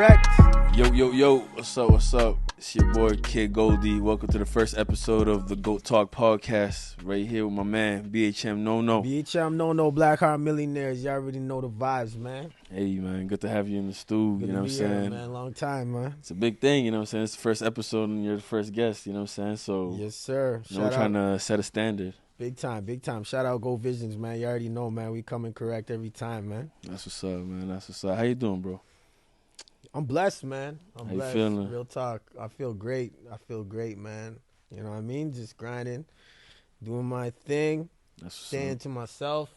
correct? Yo, what's up? It's your boy Kid Goldie. Welcome to the first episode of the Goat Talk podcast. Right here with my man, BHM Nono. BHM Nono, Black Heart Millionaires. Y'all already know the vibes, man. Hey, man, good to have you in the stew, Good you know what I'm to be here, saying? man. Long time, man. It's a big thing, you know what I'm saying? It's the first episode and you're the first guest, you know what I'm saying? So, Yes, sir. we're trying to set a standard. Big time. Shout out Go Visions, man. You already know, man. We coming correct every time, man. That's what's up, man. That's what's up. How you doing, bro? I'm blessed, man. I'm How blessed. you feeling? Real talk. I feel great, man. You know what I mean? Just grinding, doing my thing, That's what's staying up. to myself.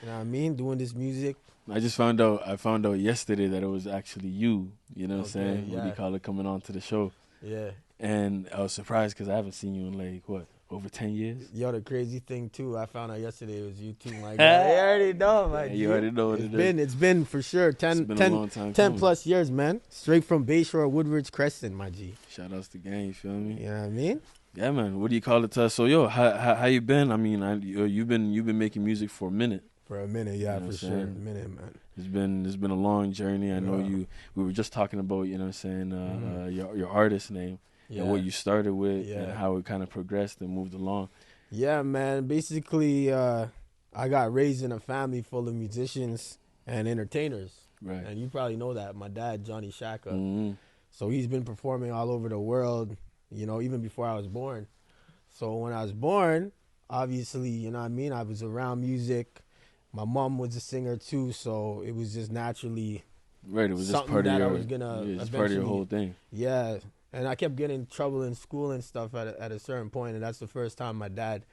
You know what I mean? Doing this music. I found out yesterday that it was actually you, you know what I'm saying? Yeah. What do you call it, coming on to the show. Yeah. And I was surprised because I haven't seen you in like, over 10 years? Yo, the crazy thing too, I found out yesterday it was you too. Like, you already know, man. You already know what it is. It's been for sure 10 plus years, man. Straight from Bayshore, Woodridge, Crescent, my G. Shout outs to gang, you feel me? You know what I mean? Yeah, man. What do you call it to us? So, yo, how you been? I mean, you've been making music for a minute. For a minute, yeah, You know for sure. A minute, man. It's been a long journey. I know we were just talking about, you know what I'm saying, your artist name and what you started with and how it kind of progressed and moved along. Yeah, man. Basically, I got raised in a family full of musicians and entertainers. Right. And you probably know that. My dad, Johnny Shaka. Mm-hmm. So he's been performing all over the world, you know, even before I was born. So when I was born, obviously, you know what I mean, I was around music. My mom was a singer too, so it was just naturally right. It was just part of your whole thing. Yeah. And I kept getting in trouble in school and stuff at a certain point, and that's the first time my dad,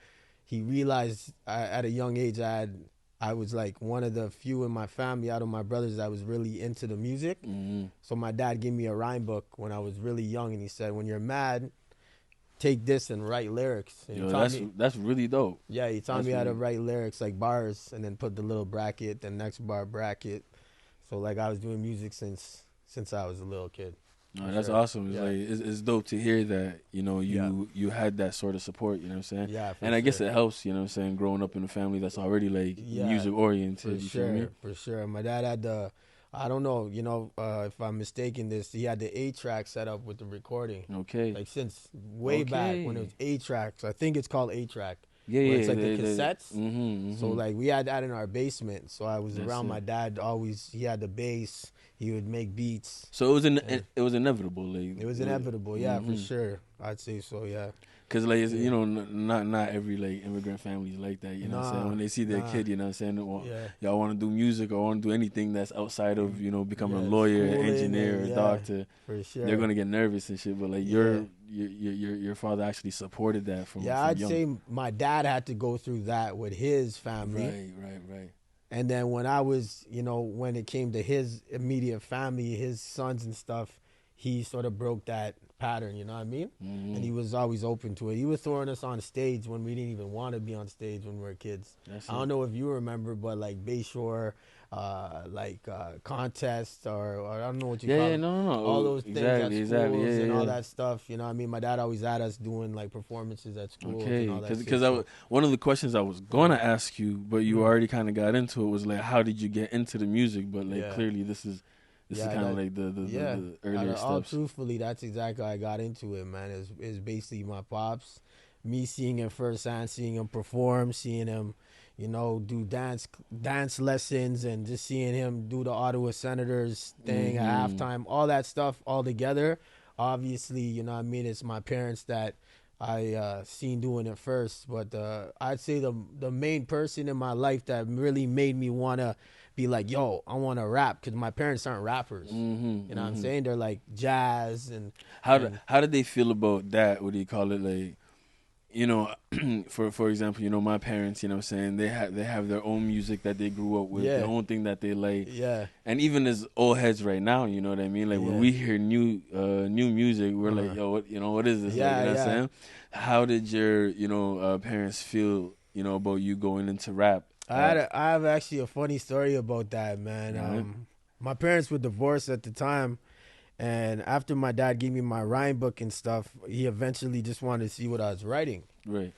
he realized at a young age I was like one of the few in my family out of my brothers that was really into the music. Mm-hmm. So my dad gave me a rhyme book when I was really young, and he said, when you're mad, take this and write lyrics. And that's really dope. Yeah, he taught me how to write lyrics, like bars, and then put the little bracket, the next bar bracket. So like I was doing music since I was a little kid. No, that's awesome. It's dope to hear that, you know, you had that sort of support, you know what I'm saying? Yeah, and I guess it helps, you know what I'm saying, growing up in a family that's already like music oriented. For sure. My dad had I don't know, you know, if I'm mistaken this, he had the 8-track set up with the recording. Okay. Like since way back when it was 8-tracks. I think it's called 8-track. Yeah. It's like the cassettes. Mm-hmm. So like we had that in our basement. So I was around my dad always. He had the bass. He would make beats. So it was inevitable. Like, it was inevitable, for sure. I'd say so, yeah. Because, like, you know, not every, like, immigrant family is like that, you know what I'm saying? When they see their kid, you know what I'm saying, y'all want to do music or want to do anything that's outside of, you know, becoming a lawyer, engineer, or doctor, for sure. They're going to get nervous and shit. But, like, your father actually supported that from I'd young. say my dad had to go through that with his family. Right. And then when I was, you know, when it came to his immediate family, his sons and stuff, he sort of broke that pattern, you know what I mean? Mm-hmm. And he was always open to it. He was throwing us on stage when we didn't even want to be on stage when we were kids. I don't know if you remember, but like Bayshore, contests or I don't know what you call it. No. All those things at schools and all that stuff, you know what I mean? My dad always had us doing like performances at schools and all that because one of the questions I was going to ask you, but you already kind of got into it, was like, how did you get into the music? But like clearly this is kind of like the earlier stuff. Truthfully, that's exactly how I got into it, man. Is basically my pops, me seeing him firsthand, seeing him perform, seeing him, you know, do dance lessons, and just seeing him do the Ottawa Senators thing at halftime, all that stuff all together. Obviously, you know what I mean, it's my parents that I seen doing it first, but I'd say the main person in my life that really made me want to be like, yo, I want to rap, because my parents aren't rappers. You know what I'm saying? They're like jazz. And how did they feel about that? What do you call it? Like, you know, for example, you know, my parents, you know what I'm saying, they have their own music that they grew up with, their own thing that they like. Yeah. And even as old heads right now, you know what I mean? Like when we hear new music, we're like, yo, what is this? Yeah, like, you know what I'm saying? How did your, you know, parents feel, you know, about you going into rap? I have actually a funny story about that, man. My parents were divorced at the time, and after my dad gave me my rhyme book and stuff, he eventually just wanted to see what I was writing. Right.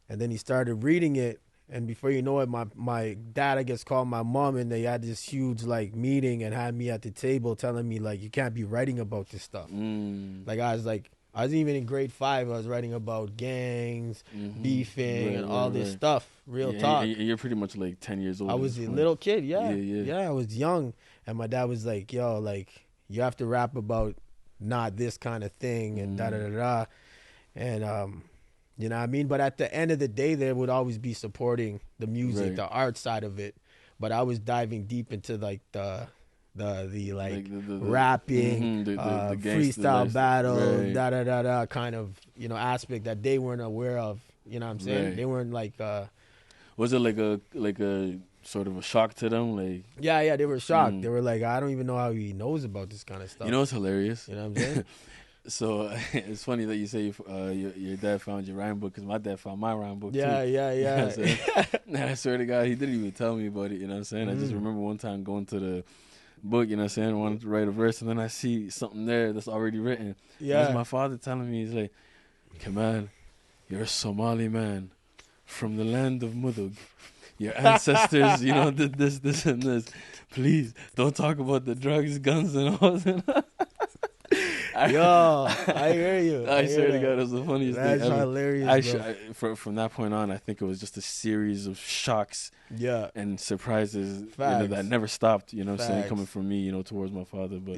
And then he started reading it, And before you know it, my dad, I guess, called my mom, and they had this huge like meeting and had me at the table telling me like, you can't be writing about this stuff. Like I was even in grade 5. I was writing about gangs, beefing, and all this stuff. Real talk. You're pretty much like 10 years old. I was a little kid. Yeah. I was young, and my dad was like, "Yo, like you have to rap about not this kind of thing and da da da da," and you know what I mean. But at the end of the day, they would always be supporting the music, the art side of it. But I was diving deep into like the rapping, the freestyle battle, da da da da kind of, you know, aspect that they weren't aware of. You know what I'm saying? They weren't like. Was it like a sort of a shock to them? Like yeah, they were shocked. They were like, I don't even know how he knows about this kind of stuff. You know, it's hilarious. You know what I'm saying? So it's funny that you say your dad found your rhyme book, because my dad found my rhyme book too. Yeah. You know what I'm saying? And I swear to God, he didn't even tell me about it. You know what I'm saying? I just remember one time going to the book, you know what I'm saying, I wanted to write a verse, and then I see something there that's already written. Yeah. That's my father telling me, he's like, Kamal, you're a Somali man from the land of Mudug. Your ancestors, you know, did this, and this. Please, don't talk about the drugs, guns, and all that. Yo, I hear you. I swear to God, it was the funniest thing ever. That's hilarious, bro. From that point on, I think it was just a series of shocks and surprises, you know, that never stopped, you know what I'm saying, coming from me, you know, towards my father. But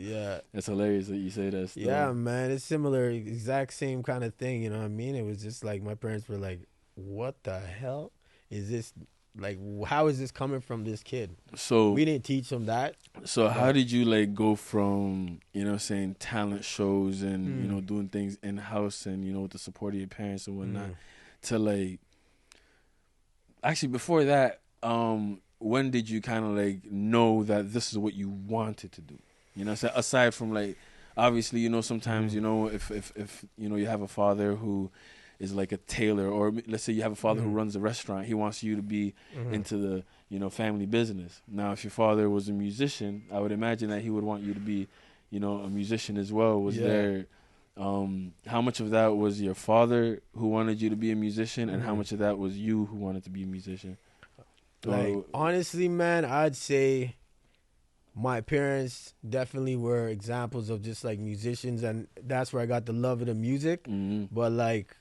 it's hilarious that you say that stuff. Yeah, man, it's similar, exact same kind of thing, you know what I mean? It was just like my parents were like, what the hell is this? Like, how is this coming from this kid? So we didn't teach him that. So how did you like go from, you know, saying talent shows and you know, doing things in house and, you know, with the support of your parents and whatnot, to like, actually before that, when did you kind of like know that this is what you wanted to do? You know, so aside from like, obviously, you know, sometimes, you know, if you know, you have a father who is like a tailor, or let's say you have a father who runs a restaurant, he wants you to be into the, you know, family business. Now, if your father was a musician, I would imagine that he would want you to be, you know, a musician as well. Was there, how much of that was your father who wanted you to be a musician, and how much of that was you who wanted to be a musician? Like, honestly, man, I'd say my parents definitely were examples of just like musicians, and that's where I got the love of the music. But like,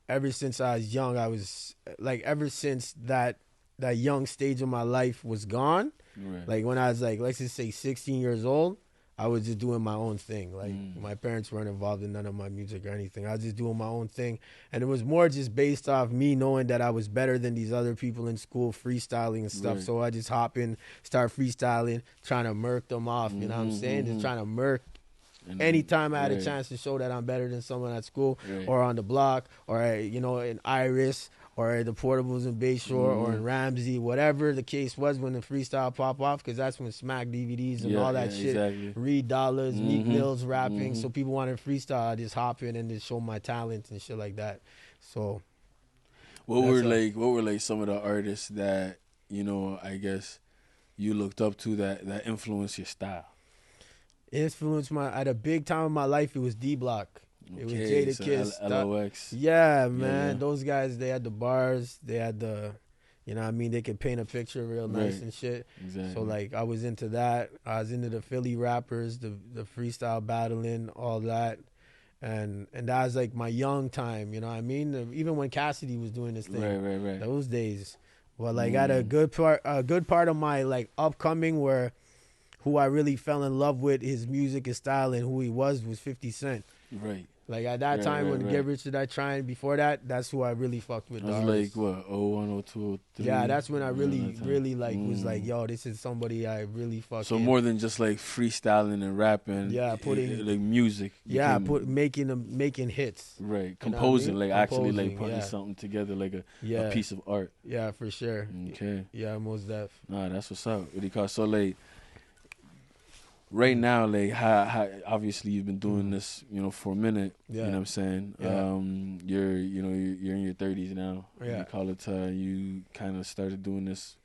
ever since I was young, I was like, ever since that young stage of my life was gone, like when I was like, let's just say 16 years old, I was just doing my own thing. Like my parents weren't involved in none of my music or anything. I was just doing my own thing. And it was more just based off me knowing that I was better than these other people in school freestyling and stuff. So I just hop in, start freestyling, trying to murk them off. You know what I'm saying? Just trying to murk. Anytime I had a chance to show that I'm better than someone at school or on the block or, you know, in Iris or at the Portables in Bayshore or in Ramsey, whatever the case was when the freestyle pop off, because that's when Smack DVDs and all that shit, Reed Dollars, Meek Mills rapping. So people wanted freestyle. I just hop in and just show my talent and shit like that. So what were like some of the artists that, you know, I guess you looked up to that influenced your style? Influenced at a big time in my life, it was D Block. It was Jadakiss. LOX. Yeah, man. Those guys, they had the bars. They had the, you know what I mean? They could paint a picture real nice and shit. Exactly. So, like, I was into that. I was into the Philly rappers, the freestyle battling, all that. And that was, like, my young time, you know what I mean? Even when Cassidy was doing this thing. Right. Those days. Well, like, at a good part of my, like, upcoming where who I really fell in love with, his music, his style, and who he was 50 Cent. Right. Like, at that time when Get Rich or Die Trying, before that, that's who I really fucked with. That was like, what, 01, 02, 03? Yeah, that's when I really, like, was like, yo, this is somebody I really fucked with. So more than just, like, freestyling and rapping. Yeah, putting... like, music. Yeah, making hits. Right. Composing, you know what I mean? Like, actually, like, putting something together, like a piece of art. Yeah, for sure. Okay. Yeah, most def. Nah, that's what's up. So, like... Right now, like, how obviously you've been doing this, you know, for a minute. You know what I'm saying? You're in your 30s now. You call it. You kind of started doing this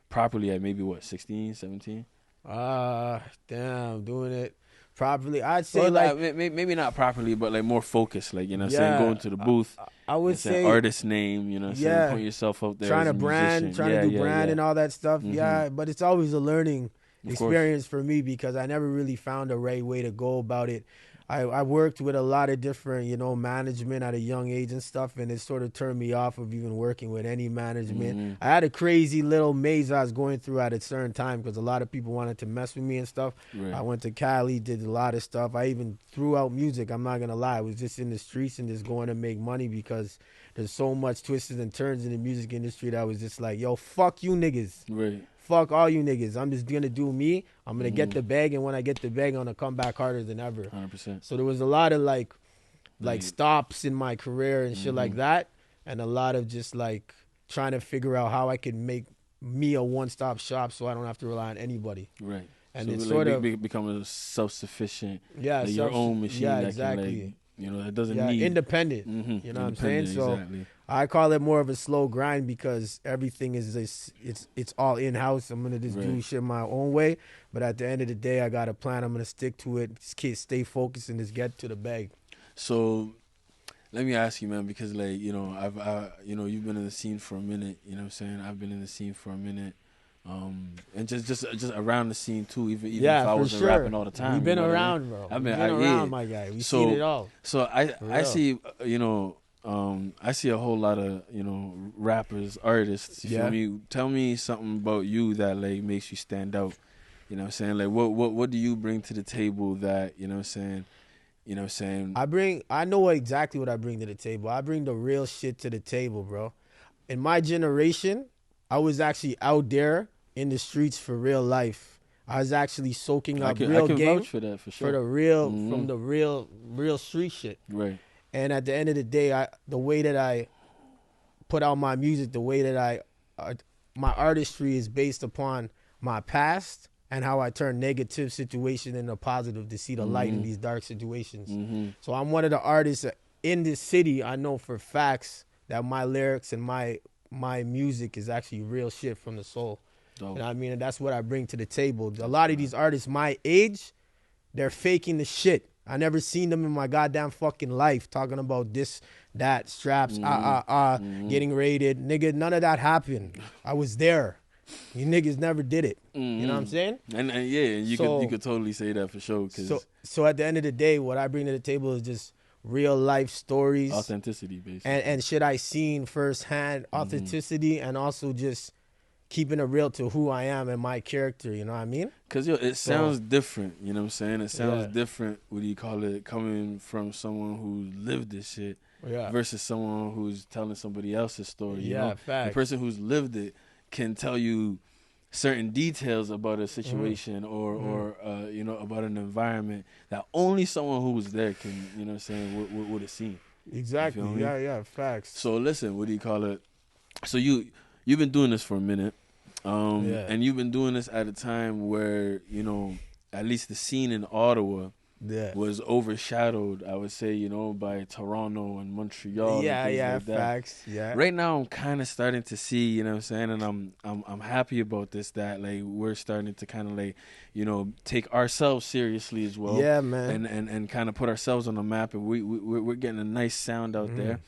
properly at maybe what, 16, 17? Damn, doing it properly. I'd say maybe not properly, but like more focused. Like, you know what I'm saying, going to the booth. I would say artist name. You know what I'm saying, put yourself up there. Trying to brand, trying to do brand and all that stuff. Mm-hmm. Yeah, but it's always a learning experience for me because I never really found a right way to go about it. I worked with a lot of different, management at a young age and stuff, and it sort of turned me off of even working with any management. Mm-hmm. I had a crazy little maze I was going through at a certain time because a lot of people wanted to mess with me and stuff. Right. I went to Cali, did a lot of stuff. I even threw out music. I'm not going to lie. I was just in the streets and just going to make money because there's so much twists and turns in the music industry that I was just like, yo, fuck you niggas. Right. Fuck all you niggas. I'm just going to do me. I'm going to get the bag, and when I get the bag, I'm going to come back harder than ever. 100%. So there was a lot of, like stops in my career and shit like that, and a lot of just, like, trying to figure out how I could make me a one-stop shop so I don't have to rely on anybody. Right. And so it's sort of becoming self-sufficient. Yeah. Like your own machine. Yeah, exactly. Can, like, it doesn't need... independent. Mm-hmm. You know what I'm saying? So exactly. I call it more of a slow grind because everything is it's all in-house. I'm going to just do shit my own way. But at the end of the day, I got a plan. I'm going to stick to it, stay focused, and just get to the bag. So let me ask you, man, because, like, you've been in the scene for a minute. You know what I'm saying? I've been in the scene for a minute. And just around the scene too, even if I wasn't rapping all the time. We've been around, bro. We've been around, my guy. We've seen it all. So I see, I see a whole lot of, rappers, artists. You feel me? Tell me something about you that, like, makes you stand out. You know what I'm saying? Like, what do you bring to the table that, you know what I'm saying? I know exactly what I bring to the table. I bring the real shit to the table, bro. In my generation, I was actually out there in the streets for real life. I was actually soaking up real game vouch for that, for sure. For the real, from the real street shit. Right. And at the end of the day, the way that I put out my music, the way that my artistry is based upon my past and how I turn negative situation into positive to see the light in these dark situations. Mm-hmm. So I'm one of the artists in this city. I know for facts that my lyrics and my music is actually real shit from the soul. Dope. You know what I mean? And that's what I bring to the table. A lot of these artists my age, they're faking the shit. I never seen them in my goddamn fucking life talking about this, that, straps, getting raided. Nigga, none of that happened. I was there. You niggas never did it. You know what I'm saying? And you could totally say that for sure. So at the end of the day, what I bring to the table is just real life stories, authenticity, basically, and shit I seen firsthand, authenticity, and also just keeping it real to who I am and my character. You know what I mean? Because it sounds different. You know what I'm saying? It sounds different. What do you call it? Coming from someone who lived this shit versus someone who's telling somebody else's story. You know? Facts. The person who's lived it can tell you certain details about a situation or about an environment that only someone who was there can, you know what I'm saying, would have seen. Exactly. Yeah, facts. So listen, what do you call it? So you've been doing this for a minute. And you've been doing this at a time where, at least the scene in Ottawa was overshadowed, I would say, by Toronto and Montreal. Yeah, like facts. Yeah. Right now, I'm kind of starting to see, you know what I'm saying, and I'm happy about this, that, like, we're starting to kind of, like, take ourselves seriously as well. Yeah, man. And kind of put ourselves on the map, and we're getting a nice sound out there.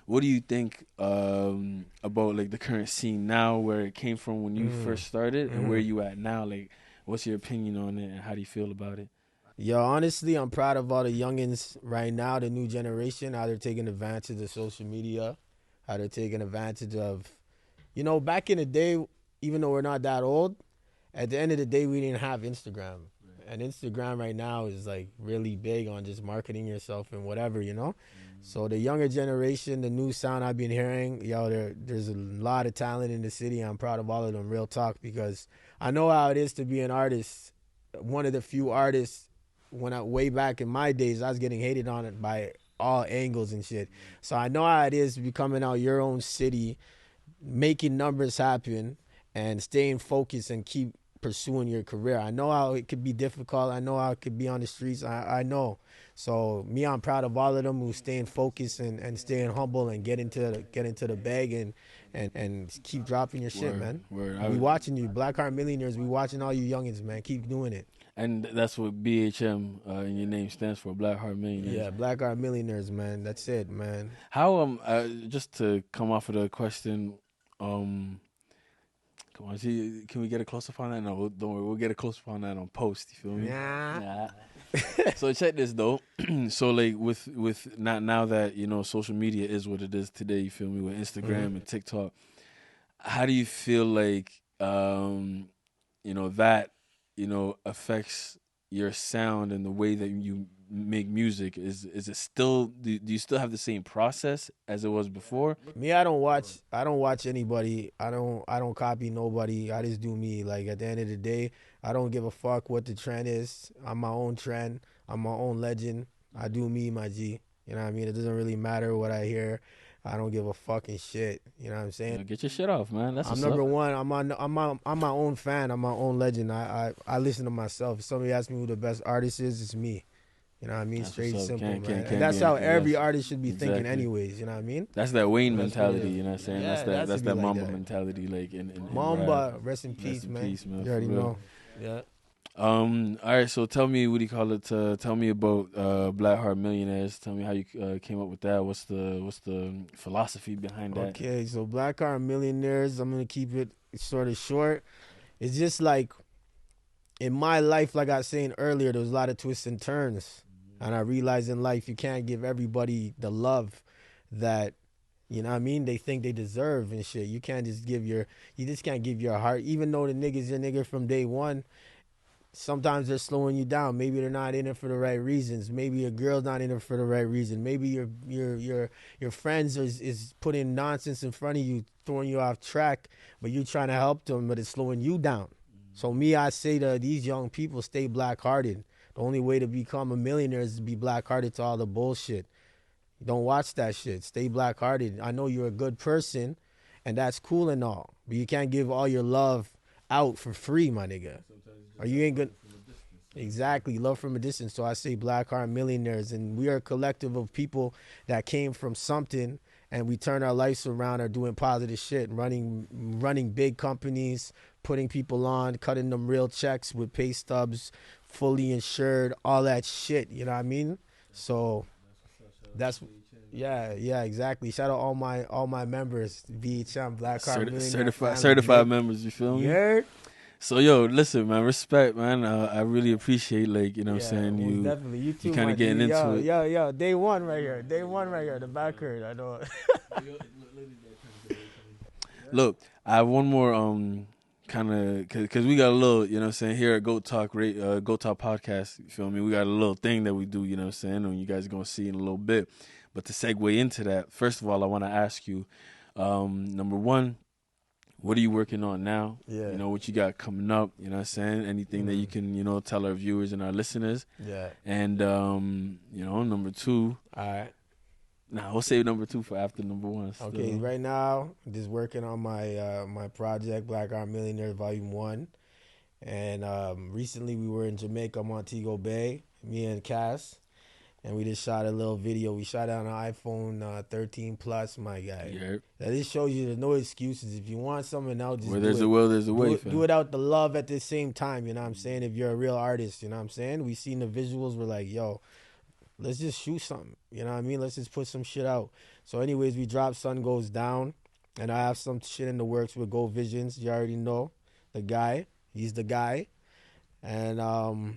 What do you think about, like, the current scene now, where it came from when you first started and where you at now? Like, what's your opinion on it, and how do you feel about it? Yo, honestly, I'm proud of all the youngins right now, the new generation, how they're taking advantage of social media, how they're taking advantage of, back in the day, even though we're not that old, at the end of the day, we didn't have Instagram. Right. And Instagram right now is, like, really big on just marketing yourself and whatever, So the younger generation, the new sound I've been hearing, there's a lot of talent in the city. I'm proud of all of them, real talk, because I know how it is to be an artist. One of the few artists, way back in my days, I was getting hated on it by all angles and shit. So I know how it is to be coming out your own city, making numbers happen, and staying focused and keep pursuing your career. I know how it could be difficult. I know how it could be on the streets. I know. So I'm proud of all of them who's staying focused and staying humble and get into the bag and keep dropping your shit, man. We watching you, Black Heart Millionaires. We watching all you youngins, man. Keep doing it. And that's what BHM in your name stands for, Black Heart Millionaires. Yeah, Black Heart Millionaires, man. That's it, man. How just to come off of the question, come on, see, can we get a close up on that? No, don't worry, we'll get a close up on that on post. You feel me? Nah. So check this though. So like with not now that you know social media is what it is today. You feel me? With Instagram and TikTok, how do you feel like you know that affects your sound and the way that you make music? Is it still do you still have the same process as it was before? Me, I don't watch anybody. I don't copy nobody. I just do me. Like at the end of the day, I don't give a fuck what the trend is. I'm my own trend. I'm my own legend. I do me, my G. You know what I mean? It doesn't really matter what I hear. I don't give a fucking shit. You know what I'm saying? Get your shit off, man. I'm number one. I'm my own fan. I'm my own legend. I listen to myself. If somebody asks me who the best artist is, it's me. You know what I mean? Straight simple, man. And that's how every artist should be thinking anyways. You know what I mean? That's that Wayne mentality, you know what I'm saying? Yeah, that's that Mamba mentality, like in Mamba, rest in peace, man. You already know. Yeah. All right, so tell me, what do you call it? Tell me about Black Heart Millionaires. Tell me how you came up with that. What's the philosophy behind that? Okay, so Black Heart Millionaires, I'm gonna keep it sort of short. It's just like in my life, like I was saying earlier, there was a lot of twists and turns, and I realized in life you can't give everybody the love that, you know what I mean, they think they deserve and shit. You can't just you just can't give your heart, even though the nigga's your nigga from day one. Sometimes they're slowing you down. Maybe they're not in it for the right reasons. Maybe your girl's not in it for the right reason. Maybe your friends is putting nonsense in front of you, throwing you off track, but you're trying to help them, but it's slowing you down. So me, I say to these young people, stay black-hearted. The only way to become a millionaire is to be black-hearted to all the bullshit. Don't watch that shit. Stay black-hearted. I know you're a good person, and that's cool and all, but you can't give all your love out for free, my nigga. Or you ain't good. Exactly, love from a distance. So I say Black Heart Millionaires, and we are a collective of people that came from something, and we turn our lives around, are doing positive shit, running big companies, putting people on, cutting them real checks with pay stubs, fully insured, all that shit. You know what I mean? So that's yeah, exactly. Shout out all my members, VHM, Black Heart Millionaires, certified members. You feel me? Yeah. So yo, listen, man, respect, man. I really appreciate, like, you know what I'm saying, you definitely, you too, you kind of getting into it. Yo, day one right here, the back hurt, I know. Look, I have one more kind of, because we got a little, you know what I'm saying, here at Goat Talk podcast, you feel me? We got a little thing that we do, you know what I'm saying, and you guys are going to see in a little bit. But to segue into that, first of all, I want to ask you, number one, what are you working on now? Yeah. You know, what you got coming up, you know what I'm saying? Anything that you can, you know, tell our viewers and our listeners. Yeah. And, you know, number two. All right. Nah, we'll save number two for after number one. Still. Okay, right now, just working on my my project, Black Heart Millionaires Volume 1. And recently we were in Jamaica, Montego Bay, me and Cass. And we just shot a little video. We shot it on an iPhone 13 Plus, my guy. Yep. That just shows you there's no excuses. If you want something else, just where there's a will, there's a way. Do it out the love at the same time, you know what I'm saying? If you're a real artist, you know what I'm saying? We seen the visuals, we're like, yo, let's just shoot something. You know what I mean? Let's just put some shit out. So anyways, we dropped Sun Goes Down. And I have some shit in the works with Go Visions. You already know the guy. He's the guy. And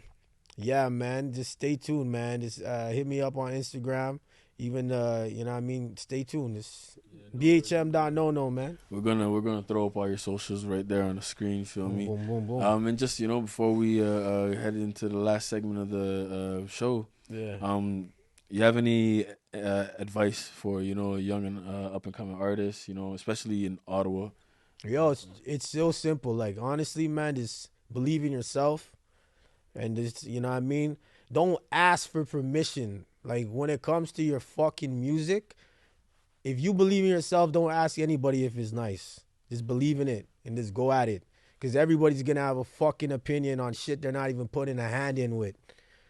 yeah, man, just stay tuned, man. Just hit me up on Instagram. Even you know what I mean, stay tuned. It's BHM.Nono, man. We're gonna throw up all your socials right there on the screen, feel me? Boom, boom, boom. And just, you know, before we head into the last segment of the show, you have any advice for, you know, a young and up and coming artist, you know, especially in Ottawa? Yo, it's so simple. Like, honestly, man, just believe in yourself. And just, you know what I mean? Don't ask for permission. Like, when it comes to your fucking music, if you believe in yourself, don't ask anybody if it's nice. Just believe in it and just go at it. Because everybody's going to have a fucking opinion on shit they're not even putting a hand in with.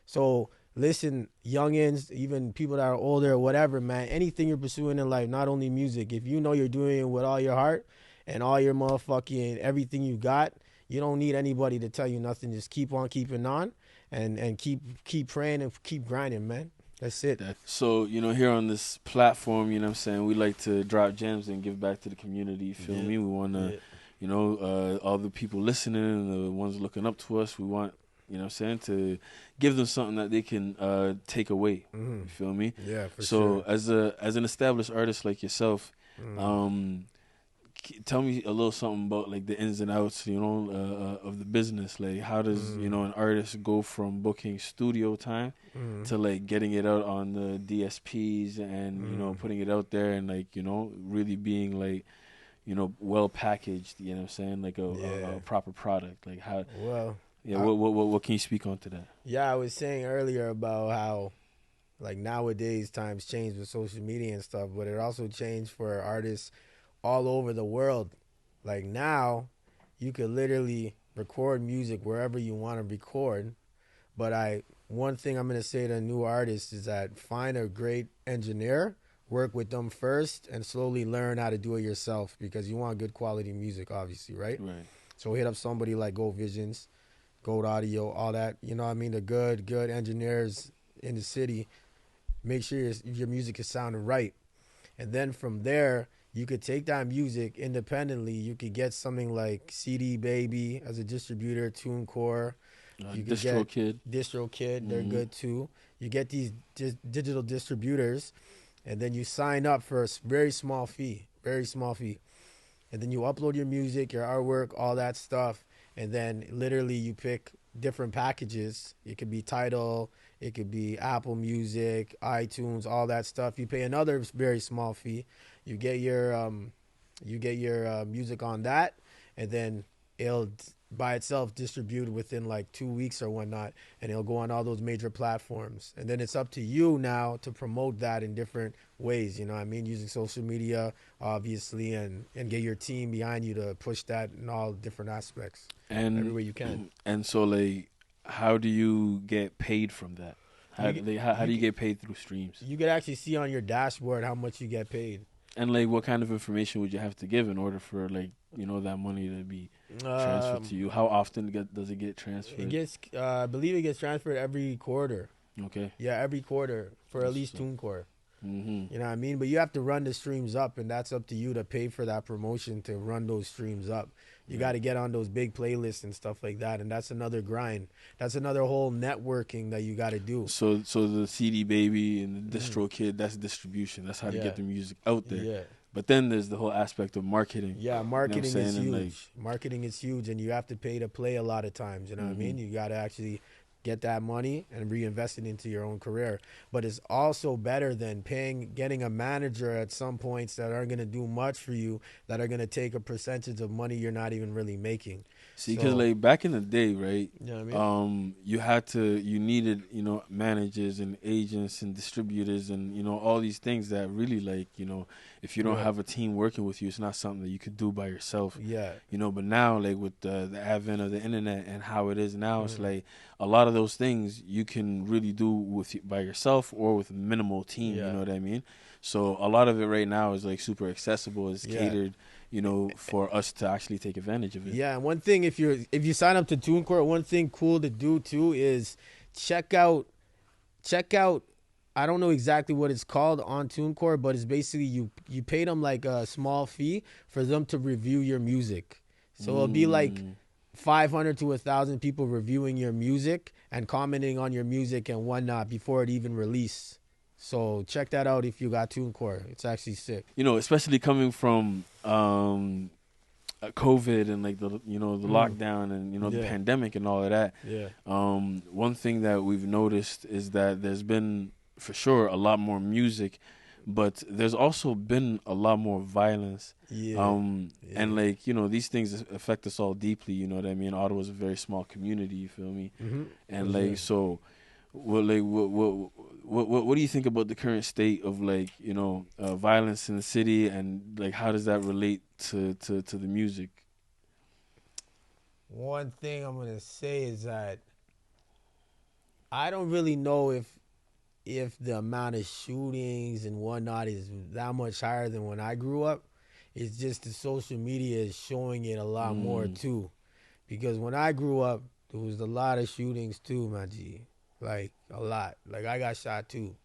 So, listen, youngins, even people that are older or whatever, man, anything you're pursuing in life, not only music, if you know you're doing it with all your heart and all your motherfucking everything you got, you don't need anybody to tell you nothing. Just keep on keeping on. and keep praying and keep grinding, man. That's it. So, here on this platform, you know what I'm saying, we like to drop gems and give back to the community, you feel me? We want to, all the people listening, the ones looking up to us, we want, you know what I'm saying, to give them something that they can take away, you feel me? Yeah, for sure. So, as an established artist like yourself, tell me a little something about like the ins and outs, of the business. Like, how does an artist go from booking studio time to like getting it out on the DSPs and putting it out there and like really being like well packaged. You know what I'm saying, like a proper product. Like how? Well, yeah. What can you speak on to that? Yeah, I was saying earlier about how like nowadays times change with social media and stuff, but it also changed for artists all over the world. Like now, you could literally record music wherever you want to record. But one thing I'm gonna say to new artists is that find a great engineer, work with them first, and slowly learn how to do it yourself because you want good quality music, obviously, right? Right. So hit up somebody like Gold Visions, Gold Audio, all that. You know what I mean? The good engineers in the city. Make sure your music is sounding right, and then from there you could take that music independently. You could get something like CD Baby as a distributor, TuneCore. You could DistroKid, they're good too. You get these digital distributors, and then you sign up for a very small fee, and then you upload your music, your artwork, all that stuff, and then literally you pick different packages. It could be Tidal, it could be Apple Music, iTunes, all that stuff. You pay another very small fee. You get your music on that, and then it'll by itself distribute within like 2 weeks or whatnot, and it'll go on all those major platforms. And then it's up to you now to promote that in different ways, you know what I mean? Using social media, obviously, and get your team behind you to push that in all different aspects. And every way you can. And so, like, how do you get paid from that? How do you get paid through streams? You could actually see on your dashboard how much you get paid. And like, what kind of information would you have to give in order for like that money to be transferred to you? How often does it get transferred? It gets, I believe it gets transferred every quarter. Okay. Yeah, every quarter for at least TuneCore. You know what I mean? But you have to run the streams up, and that's up to you to pay for that promotion to run those streams up. You got to get on those big playlists and stuff like that, and that's another grind. That's another whole networking that you got to do. So the CD Baby and the DistroKid, that's distribution. That's how to get the music out there. Yeah. But then there's the whole aspect of marketing. Yeah, marketing is huge. Marketing is huge, and you have to pay to play a lot of times. You know what I mean? You got to actually get that money and reinvest it into your own career. But it's also better than getting a manager at some points that aren't going to do much for you, that are going to take a percentage of money you're not even really making. See, because like back in the day, right? You know what I mean? You needed, managers and agents and distributors and, all these things that really like, if you don't have a team working with you, it's not something that you could do by yourself. Yeah. But now, like with the advent of the internet and how it is now, it's like a lot of those things you can really do by yourself or with a minimal team. You know what I mean? So a lot of it right now is like super accessible. It's catered, for us to actually take advantage of it. Yeah, and one thing if you sign up to TuneCore, one thing cool to do too is check out. I don't know exactly what it's called on TuneCore, but it's basically you pay them like a small fee for them to review your music. So it'll be like 500 to 1,000 people reviewing your music and commenting on your music and whatnot before it even released. So check that out if you got TuneCore. It's actually sick. Especially coming from COVID and like the lockdown and the pandemic and all of that. Yeah. One thing that we've noticed is that there's been for sure a lot more music, but there's also been a lot more violence. And like these things affect us all deeply. You know what I mean? Ottawa's a very small community. You feel me? And like so. What do you think about the current state of like violence in the city, and like how does that relate to the music? One thing I'm gonna say is that I don't really know if the amount of shootings and whatnot is that much higher than when I grew up. It's just the social media is showing it a lot more too, because when I grew up, There was a lot of shootings too, my G. Like, a lot. Like, I got shot too.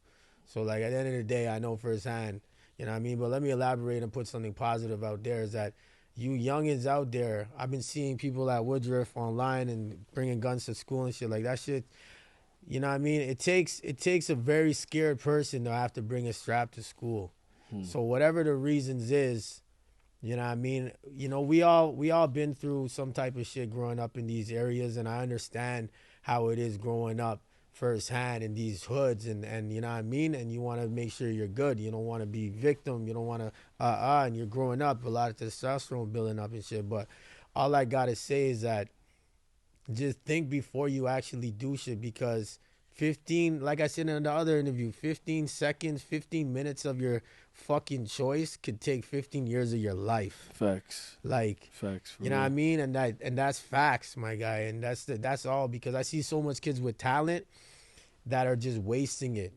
So, like, at the end of the day, I know firsthand, you know what I mean? But let me elaborate and put something positive out there is that you youngins out there, I've been seeing people at Woodruff online and bringing guns to school and shit. Like, that shit, you know what I mean? It takes a very scared person to have to bring a strap to school. So, whatever the reasons is, you know what I mean? You know, we all been through some type of shit growing up in these areas, and I understand how it is growing up firsthand in these hoods, and you know what I mean? And you want to make sure you're good. You don't want to be victim. You don't want to, and you're growing up, a lot of testosterone building up and shit. But all I got to say is that just think before you actually do shit, because 15, like I said in the other interview, 15 seconds, 15 minutes of your fucking choice could take 15 years of your life. Facts. Like, facts. You know what I mean? And that's facts, my guy. And that's all, because I see so much kids with talent that are just wasting it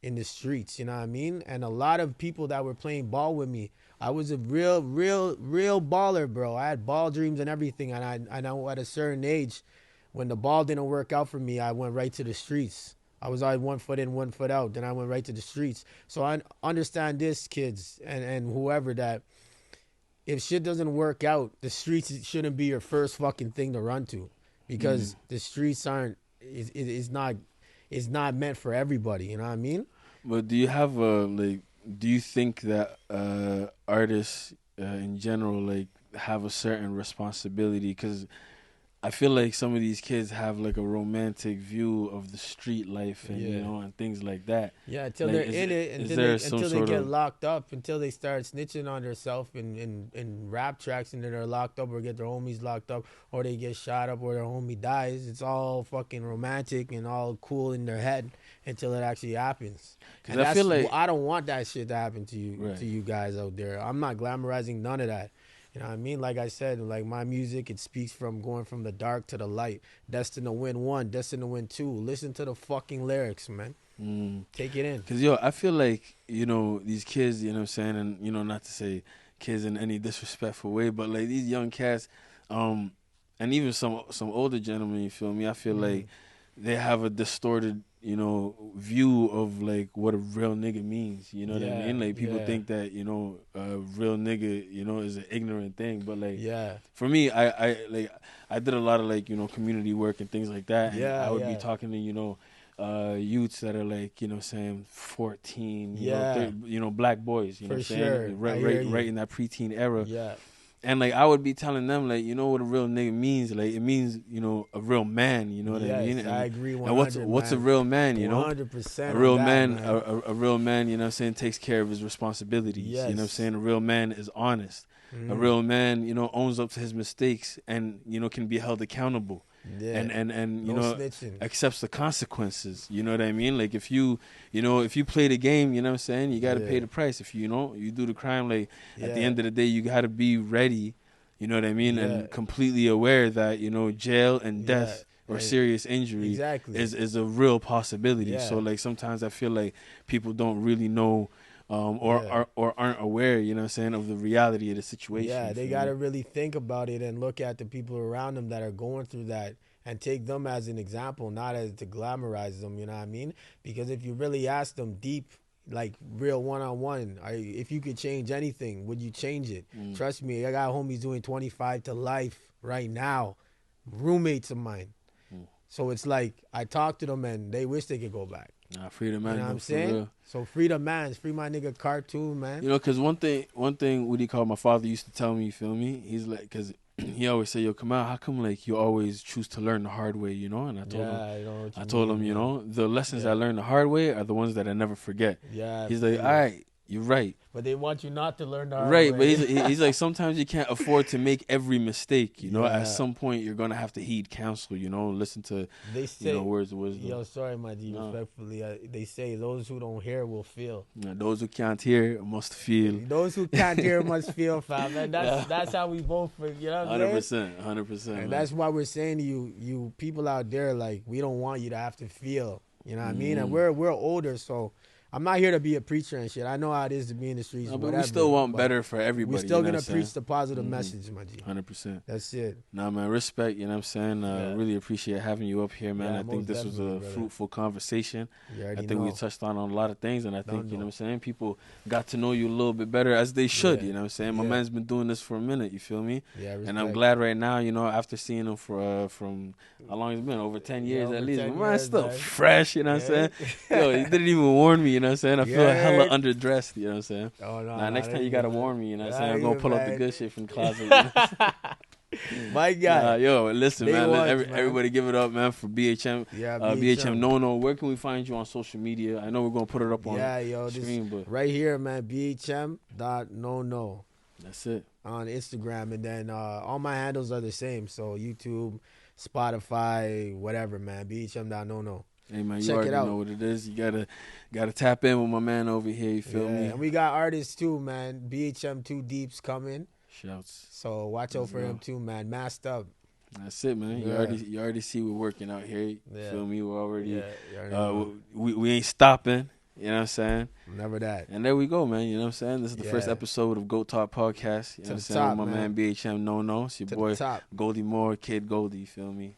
in the streets. You know what I mean? And a lot of people that were playing ball with me, I was a real baller, bro. I had ball dreams and everything. And I know at a certain age, when the ball didn't work out for me, I went right to the streets. I was always 1 foot in, 1 foot out. Then I went right to the streets. So I understand this, kids, and whoever, that if shit doesn't work out, the streets shouldn't be your first fucking thing to run to, because the streets it's not meant for everybody. You know what I mean? But do you have do you think that artists in general like have a certain responsibility? Because I feel like some of these kids have like a romantic view of the street life and you know, and things like that. Yeah, until they're in it, until they get locked up, until they start snitching on themselves in rap tracks, and then they're locked up or get their homies locked up, or they get shot up or their homie dies. It's all fucking romantic and all cool in their head until it actually happens. And I feel like I don't want that shit to happen to you, to you guys out there. I'm not glamorizing none of that. You know what I mean? Like I said, like my music, it speaks from going from the dark to the light. Destined to win 1, destined to win 2. Listen to the fucking lyrics, man. Take it in. Because, yo, I feel like, you know, these kids, you know what I'm saying? And, you know, not to say kids in any disrespectful way, but, like, these young cats, and even some older gentlemen, you feel me? I feel like they have a distorted, you know, view of like what a real nigga means. You know what I mean? Like people think that, you know, a real nigga, you know, is an ignorant thing. But like, for me, I did a lot of like, you know, community work and things like that. And I would be talking to, you know, youths that are like, you know, saying 14, you know, black boys, you know what I'm saying? Right in that preteen era. And, like, I would be telling them, like, you know what a real nigga means? Like, it means, you know, a real man, you know what I mean? And, I agree 100%. And what's a real man, you know? 100%. A real man, a real man, you know what I'm saying, takes care of his responsibilities. You know what I'm saying? A real man is honest. A real man, you know, owns up to his mistakes and, you know, can be held accountable. And you know, accepts the consequences. You know what I mean? Like if you play the game, you know what I'm saying, you got to pay the price. If you know you do the crime, like at the end of the day, you got to be ready. You know what I mean? And completely aware that, you know, jail and death or serious injury is a real possibility. So like sometimes I feel like people don't really know. Or aren't aware, you know what I'm saying, of the reality of the situation. Yeah, they got to really think about it and look at the people around them that are going through that and take them as an example, not as to glamorize them, you know what I mean? Because if you really ask them deep, like real one-on-one, if you could change anything, would you change it? Trust me, I got homies doing 25 to life right now, roommates of mine. So it's like I talk to them and they wish they could go back. Nah, free the man. You know what I'm saying? Real. So free the man. Free my nigga Cartoon, man. You know, because one thing, what he called my father used to tell me, you feel me? He's like, because he always say, yo, come out, how come like you always choose to learn the hard way, you know? And I told him, you know, the lessons I learned the hard way are the ones that I never forget. Yeah. He's like, all right, you're right. But they want you not to learn the hard way. Right, but he's like, sometimes you can't afford to make every mistake, you know? At some point, you're going to have to heed counsel, you know? Listen to, you know, words of wisdom. Yo, sorry, my G, respectfully. They say those who don't hear will feel. Those who can't hear must feel. Those who can't hear must feel, fam. And that's how we both, you know what I'm saying? 100%. And man. That's why we're saying to you people out there, like, we don't want you to have to feel, you know what I mean? And we're older, so I'm not here to be a preacher and shit. I know how it is to be in the streets. No, but whatever, we still want better for everybody. We're still gonna preach the positive message, my G. 100%. That's it. Nah, man, respect. You know what I'm saying? Really appreciate having you up here, man. I think this was a fruitful conversation. I think we touched on a lot of things, and I think you know what I'm saying. People got to know you a little bit better as they should. You know what I'm saying? My man's been doing this for a minute. You feel me? Yeah, respect. And I'm glad right now. You know, after seeing him for from how long it's been, over 10 years at least. My man's still fresh. You know what I'm saying? Yo, he didn't even warn me. You know what I'm saying? I feel hella underdressed. You know what I'm saying? Oh, no, nah, next time you gotta warn me. You know what I'm saying? I'm gonna pull up the good shit from the closet. You know? My God. Yo, listen, man. Everybody give it up, man, for BHM. Yeah, BHM Nono. Where can we find you on social media? I know we're going to put it up on screen, but right here, man, BHM.Nono. That's it. On Instagram. And then all my handles are the same. So YouTube, Spotify, whatever, man. BHM.Nono. Hey, man, you already know what it is. You gotta tap in with my man over here. You feel me? And we got artists, too, man. BHM 2 Deep's coming. Shouts. So watch out for him too, man. Masked up. That's it, man. You already see we're working out here. You feel me? We're already we ain't stopping. You know what I'm saying? Never that. And there we go, man. You know what I'm saying? This is the first episode of Goat Talk Podcast. You know what I'm saying? With my man BHM Nono. It's your boy Goldie Moore, Kid Goldie. You feel me?